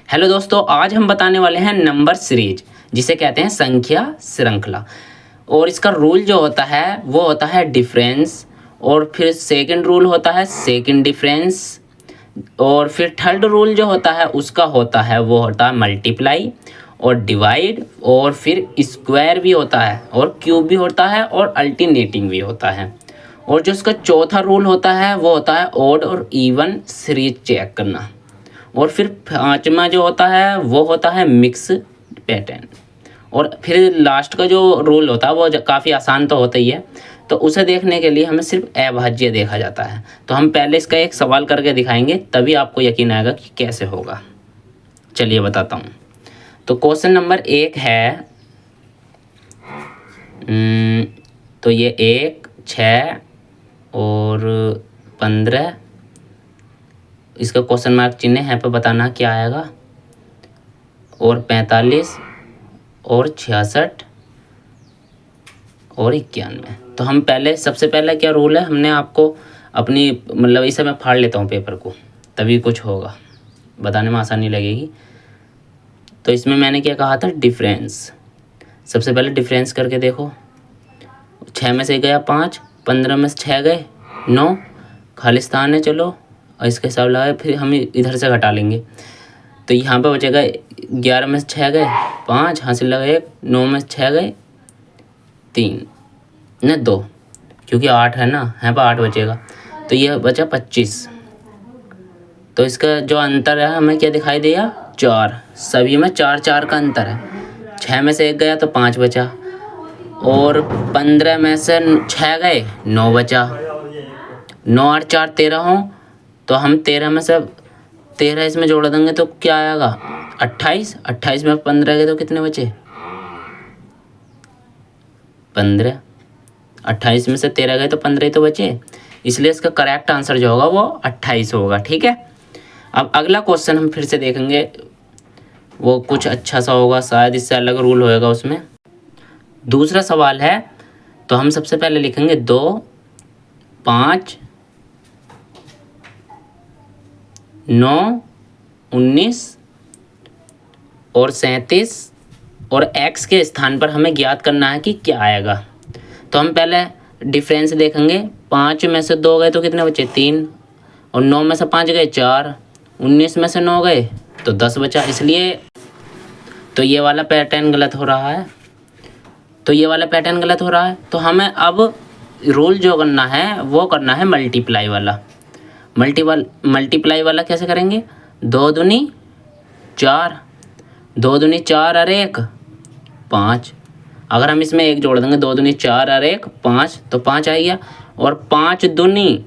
Hello दोस्तों, आज हम बताने वाले हैं नंबर सीरीज, जिसे कहते हैं संख्या श्रृंखला। और इसका रूल जो होता है वो होता है डिफरेंस, और फिर सेकंड रूल होता है सेकंड डिफरेंस, और फिर थर्ड रूल जो होता है उसका होता है वो होता है मल्टीप्लाई और डिवाइड, और फिर स्क्वायर भी होता है और क्यूब भी होता है और अल्टरनेटिंग भी होता है। और जो इसका चौथा रूल होता है वो होता है ऑड और इवन सीरीज चेक करना। और फिर पाँचवा जो होता है वो होता है मिक्स पैटर्न। और फिर लास्ट का जो रूल होता है वो काफ़ी आसान तो होता ही है, तो उसे देखने के लिए हमें सिर्फ अभाज्य देखा जाता है। तो हम पहले इसका एक सवाल करके दिखाएंगे, तभी आपको यकीन आएगा कि कैसे होगा। चलिए बताता हूँ। तो क्वेश्चन नंबर 1 है, तो ये 1, 6 और 15, इसका क्वेश्चन मार्क चिन्ह है पर बताना क्या आएगा, और 45 और 66 और 91। तो हम पहले सबसे पहले क्या रूल है, हमने आपको अपनी मतलब इसे मैं फाड़ लेता हूँ पेपर को, तभी कुछ होगा, बताने में आसानी लगेगी। तो इसमें मैंने क्या कहा था, डिफरेंस। सबसे पहले डिफरेंस करके देखो, 6 में से गया 5, 15 में से 6 गए 9, खालिस्तान है। चलो और इसका हिसाब लगाए, फिर हम इधर से घटा लेंगे। तो यहाँ पे बचेगा 11 में से 6 गए 5, हासिल लगा 1, 9 में से 6 गए 3 न 2, क्योंकि 8 है ना, यहाँ पर 8 बचेगा। तो ये बचा 25। तो इसका जो अंतर है हमें क्या दिखाई दिया, 4। सभी में 4 4 का अंतर है। 6 में से 1 गया तो 5 बचा, और 15 में से 6 गए 9 बचा। 9 और 4 13 हों, तो हम 13 में से 13 इसमें जोड़ देंगे तो क्या आएगा, 28। 28 में 15 गए तो कितने बचे, 15। 28 में से 13 गए तो 15 ही तो बचे, इसलिए इसका करेक्ट आंसर जो होगा वो 28 होगा। ठीक है। अब अगला क्वेश्चन हम फिर से देखेंगे, वो कुछ अच्छा सा होगा, शायद इससे अलग रूल होएगा उसमें। दूसरा सवाल है, तो हम सबसे पहले लिखेंगे 2, 5, 9, 19 और 37, और x के स्थान पर हमें ज्ञात करना है कि क्या आएगा। तो हम पहले डिफरेंस देखेंगे। 5 में से 2 गए तो कितने बचे, 3, और 9 में से 5 गए 4, 19 में से 9 गए तो 10 बचा, इसलिए तो ये वाला पैटर्न गलत हो रहा है। तो हमें अब रूल जो करना है वो करना है मल्टीप्लाई वाला। मल्टीप्लाई वाला कैसे करेंगे, 2 दूनी 4, 2 दूनी 4 और 1 5। अगर हम इसमें 1 जोड़ देंगे, 2 दूनी 4 और 1 5, तो 5 आ गया। और 5 दूनी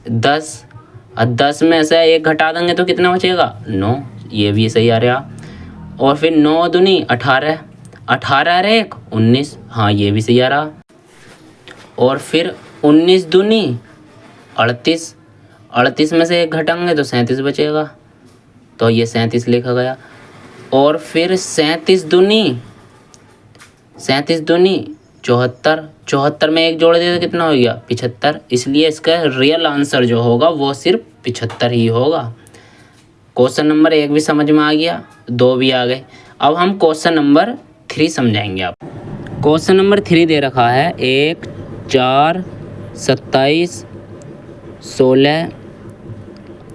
10, और 10 में से 1 घटा देंगे तो कितना बचेगा, 9। ये भी सही आ रहा। और फिर 9 दूनी 18, 18 और 1 19, हाँ ये भी सही आ रहा। और फिर 19 दूनी 38, 38 में से 1 घटाएंगे तो 37 बचेगा, तो ये 37 लिखा गया। और फिर 37 दूनी 74, 74 में 1 जोड़ दिया तो कितना हो गया, 75, इसलिए इसका रियल आंसर जो होगा वो सिर्फ 75 ही होगा। क्वेश्चन नंबर 1 भी समझ में आ गया, 2 भी आ गए। अब हम क्वेश्चन नंबर 3 समझाएंगे आप। क्वेश्चन नंबर 3 दे रखा है, 1, 4, 27, 16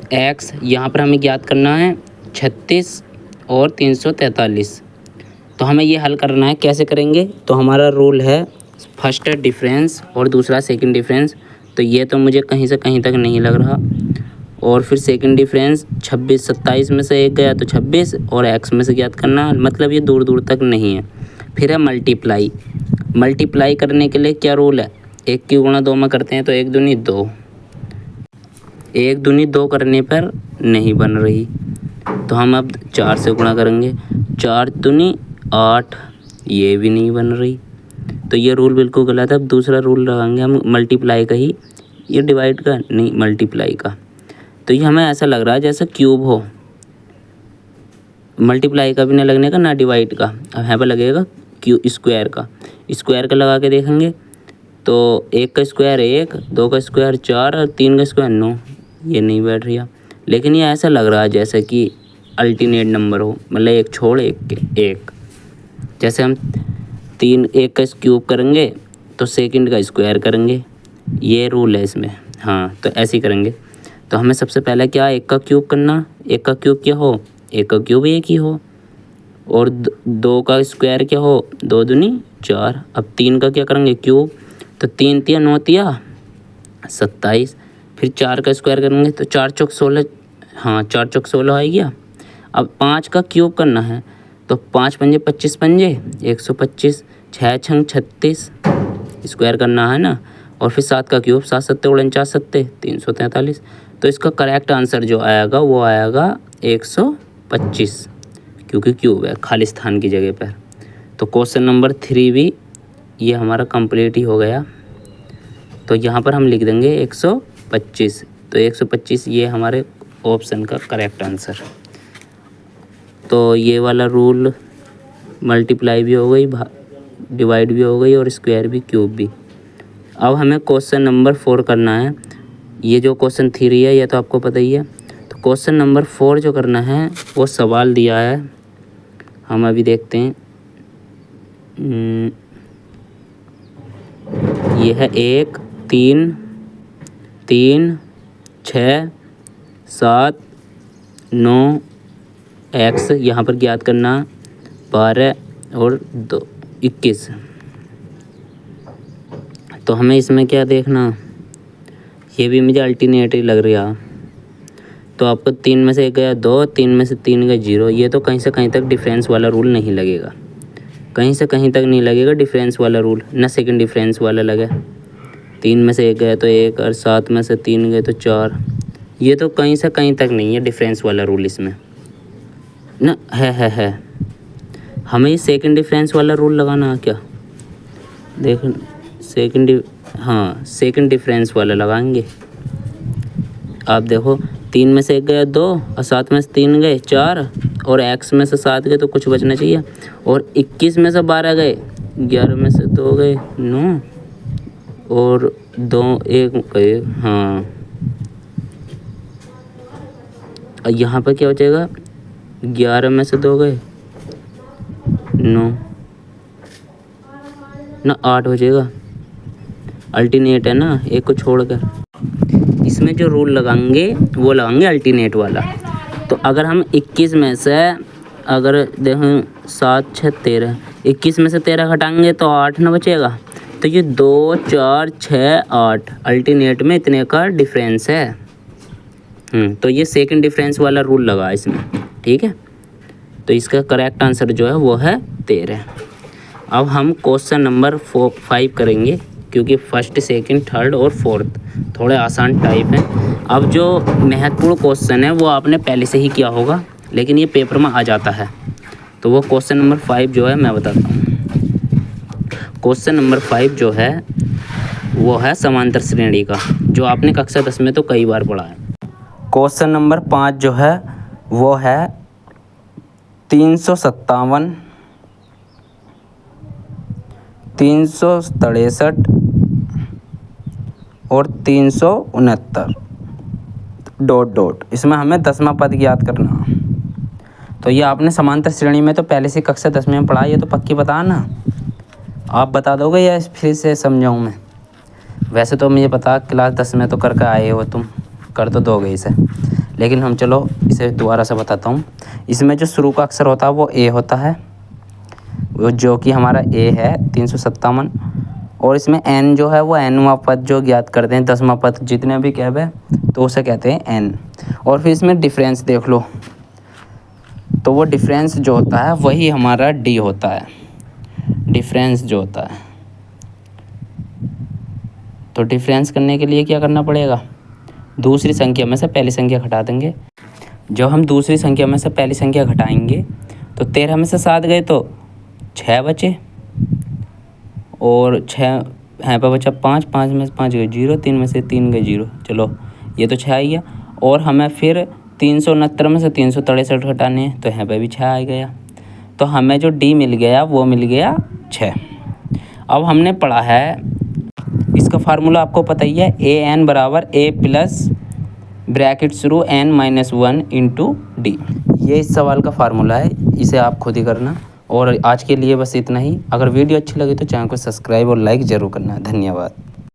x, यहाँ पर हमें ज्ञात करना है 36 और 343। तो हमें ये हल करना है, कैसे करेंगे, तो हमारा रूल है फर्स्ट डिफरेंस और दूसरा सेकंड डिफरेंस। तो ये तो मुझे कहीं से कहीं तक नहीं लग रहा। और फिर सेकंड डिफरेंस 26, 27 में से 1 गया तो 26, और x में से ज्ञात करना, मतलब ये दूर दूर तक नहीं है। फिर है मल्टीप्लाई करने के लिए क्या रूल है, 1 की गुणा 2 में करते हैं तो 1 दूनी 2, 1 दूनी 2 करने पर नहीं बन रही, तो हम अब 4 से गुणा करेंगे, 4 दूनी 8, ये भी नहीं बन रही, तो ये रूल बिल्कुल गलत है। अब दूसरा रूल लगाएंगे हम मल्टीप्लाई का ही, ये डिवाइड का नहीं, मल्टीप्लाई का। तो ये हमें ऐसा लग रहा है जैसे क्यूब हो, मल्टीप्लाई का भी नहीं लगने का, ना डिवाइड का। अब यहाँ पर लगेगा स्क्वायर का लगा के देखेंगे, तो 1 का स्क्वायर 1, 2 का स्क्वायर 4 और 3 का स्क्वायर 9, ये नहीं बैठ रहा। लेकिन ये ऐसा लग रहा है जैसे कि अल्टरनेट नंबर हो, मतलब एक छोड़ एक। जैसे हम 3 1 का क्यूब करेंगे तो सेकंड का स्क्वायर करेंगे, ये रूल है इसमें। हाँ, तो ऐसे ही करेंगे। तो हमें सबसे पहले क्या, 1 का क्यूब करना। 1 का क्यूब क्या हो, 1 का क्यूब 1 ही हो। और 2 का स्क्वायर क्या हो, 2 दूनी 4। अब 3 का क्या करेंगे, क्यूब। तो 3 तिया 9 तिया 27। फिर 4 का स्क्वायर करेंगे तो 4 चौक 16। हाँ, 4 चौक 16 आ गया। अब 5 का क्यूब करना है तो 5 पंजे 25 पंजे 125, 6 छंग 36 स्क्वायर करना है ना। और फिर 7 का क्यूब, 7 सत्ते 49 सत्ते 343। तो इसका करेक्ट आंसर जो आएगा वो आएगा 125, क्योंकि क्यूब है खाली स्थान की जगह पर। तो क्वेश्चन नंबर 3 भी ये हमारा कंप्लीट ही हो गया। तो यहाँ पर हम लिख देंगे 125। तो 125 ये हमारे ऑप्शन का करेक्ट आंसर। तो ये वाला रूल मल्टीप्लाई भी हो गई, डिवाइड भी हो गई, और स्क्वायर भी, क्यूब भी। अब हमें क्वेश्चन नंबर 4 करना है। ये जो क्वेश्चन 3 है ये तो आपको पता ही है। तो क्वेश्चन नंबर 4 जो करना है वो सवाल दिया है, हम अभी देखते हैं। ये है 1 3 3 6 7 9 एक्स, यहाँ पर ज्ञात करना 12 और 2 21। तो हमें इसमें क्या देखना, ये भी मुझे अल्टरनेटिव लग रहा। तो आपको 3 में से 1 गया 2, 3 में से 3 गया 0। ये तो कहीं से कहीं तक डिफरेंस वाला रूल नहीं लगेगा, कहीं से कहीं तक नहीं लगेगा डिफरेंस वाला रूल, ना सेकंड डिफरेंस वाला लगे। 3 में से 1 गया तो 1, और 7 में से 3 गए तो 4। ये तो कहीं से कहीं तक नहीं है डिफरेंस वाला रूल इसमें ना। है हमें ये सेकंड डिफरेंस वाला रूल लगाना है क्या, देख सेकंड डिफरेंस वाला लगाएंगे। आप देखो 3 में से 1 गया 2, और 7 में से 3 गए 4, और x में से 7 गए तो कुछ बचना चाहिए। और 21 में से 12 गए, 11 में से 2 गए 9, और 2 1 गए। हाँ, यहाँ पर क्या बचेगा, 11 में से 2 गए 9 ना, 8 बचेगा। अल्टरनेट है ना, एक को छोड़कर। इसमें जो रूल लगाएंगे वो लगाएंगे अल्टरनेट वाला। तो अगर हम 21 में से, अगर देखो 7 6 13, 21 में से 13 घटाएंगे तो 8 ना बचेगा। तो ये 2 4 6 8 अल्टरनेट में इतने का डिफरेंस है। तो ये सेकंड डिफरेंस वाला रूल लगा इसमें, ठीक है। तो इसका करेक्ट आंसर जो है वो है 13। अब हम क्वेश्चन नंबर 5 करेंगे, क्योंकि फर्स्ट सेकंड थर्ड और फोर्थ थोड़े आसान टाइप हैं। अब जो महत्वपूर्ण क्वेश्चन है वो आपने पहले से ही किया होगा, लेकिन ये पेपर में आ जाता है। तो वो क्वेश्चन नंबर 5 जो है मैं बताता हूँ। क्वेश्चन नंबर 5 जो है वो है समांतर श्रेणी का, जो आपने कक्षा 10 में तो कई बार पढ़ा है। क्वेश्चन नंबर 5 जो है वो है 357 363 और 369 ... इसमें हमें 10वां पद ज्ञात करना। तो ये आपने समांतर श्रेणी में तो पहले से कक्षा 10 में पढ़ा, ये तो पक्की बता ना। आप बता दोगे या फिर से समझाऊँ मैं? वैसे तो मुझे पता क्लास 10 में तो करके आए हो तुम, कर तो दोगे इसे, लेकिन हम चलो इसे दोबारा से बताता हूँ। इसमें जो शुरू का अक्षर होता है वो ए होता है, वो जो कि हमारा ए है 357। और इसमें एन जो है वो एनवां पद जो ज्ञात करते हैं, 10वां पद जितने भी कहवे तो उसे कहते हैं एन। और फिर इसमें डिफरेंस देख लो, तो वो डिफरेंस जो होता है वही हमारा डी होता है, डिफरेंस जो होता है। तो डिफरेंस करने के लिए क्या करना पड़ेगा, दूसरी संख्या में से पहली संख्या घटा देंगे। जब हम दूसरी संख्या में से पहली संख्या घटाएंगे तो 13 में से 7 गए तो 6 बचे, और 6 यहाँ पर बचा 5, 5 में से 5 गए 0, 3 में से 3 गए 0। चलो ये तो 6 आ गया। और हमें फिर 369 में से 363 घटाने हैं, तो यहाँ पर भी 6 आ गया। तो हमें जो डी मिल गया वो मिल गया 6। अब हमने पढ़ा है, इसका फार्मूला आपको पता ही है, ए एन बराबर ए प्लस ब्रैकेट शुरू n-1 इंटू डी। ये इस सवाल का फार्मूला है, इसे आप खुद ही करना। और आज के लिए बस इतना ही। अगर वीडियो अच्छी लगी तो चैनल को सब्सक्राइब और लाइक ज़रूर करना। धन्यवाद।